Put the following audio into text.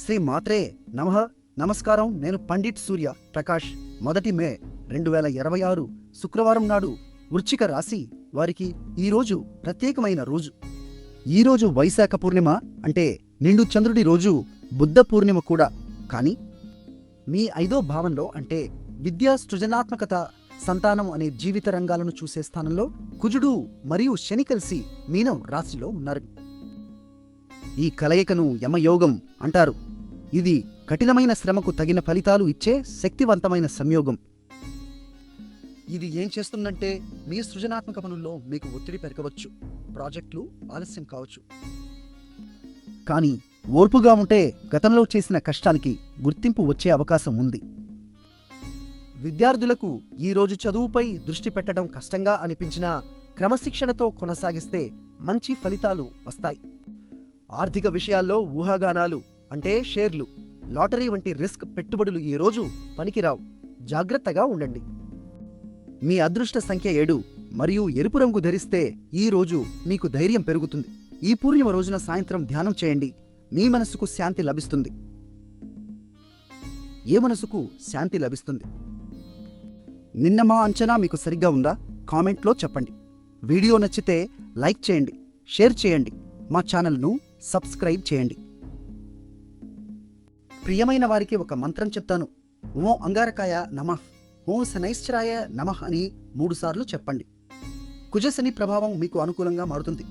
శ్రీ మాత్రే నమః. నమస్కారం. నేను పండిట్ సూర్య ప్రకాష్. 1 మే 2026 శుక్రవారం నాడు వృశ్చిక రాశి వారికి ఈరోజు ప్రత్యేకమైన రోజు. ఈరోజు వైశాఖ పూర్ణిమ అంటే నిండు చంద్రుడి రోజు, బుద్ధ పూర్ణిమ కూడా. కానీ మీ 5వ భావంలో అంటే విద్యా, సృజనాత్మకత, సంతానం అనే జీవిత రంగాలను చూసే స్థానంలో కుజుడు మరియు శని కలిసి మీనం రాశిలో ఉన్నారు. ఈ కలయికను యమయోగం అంటారు. ఇది కఠినమైన శ్రమకు తగిన ఫలితాలు ఇచ్చే శక్తివంతమైన సంయోగం. ఇది ఏం చేస్తుందంటే మీ సృజనాత్మక పనుల్లో మీకు ఒత్తిడి పెరగవచ్చు, ప్రాజెక్టులు ఆలస్యం కావచ్చు. కానీ ఓర్పుగా ఉంటే గతంలో చేసిన కష్టానికి గుర్తింపు వచ్చే అవకాశం ఉంది. విద్యార్థులకు ఈరోజు చదువుపై దృష్టి పెట్టడం కష్టంగా అనిపించినా క్రమశిక్షణతో కొనసాగిస్తే మంచి ఫలితాలు వస్తాయి. ఆర్థిక విషయాల్లో ఊహాగానాలు అంటే షేర్లు, లాటరీ వంటి రిస్క్ పెట్టుబడులు ఈరోజు పనికిరావు. జాగ్రత్తగా ఉండండి. మీ అదృష్ట సంఖ్య 7 మరియు ఎరుపు రంగు ధరిస్తే ఈ రోజు మీకు ధైర్యం పెరుగుతుంది. ఈ పూర్ణిమ రోజున సాయంత్రం ధ్యానం చేయండి. మీ మనసుకు శాంతి లభిస్తుంది. ఏ మనసుకు శాంతి లభిస్తుంది? నిన్న మా అంచనా మీకు సరిగ్గా ఉందా? కామెంట్లో చెప్పండి. వీడియో నచ్చితే లైక్ చేయండి, షేర్ చేయండి, మా ఛానల్ను సబ్స్క్రైబ్ చేయండి. ప్రియమైన వారికి ఒక మంత్రం చెప్తాను. ఓం అంగారకాయ నమః, ఓం శనైశ్చరాయ నమః అని 3 సార్లు చెప్పండి. కుజశని ప్రభావం మీకు అనుకూలంగా మారుతుంది.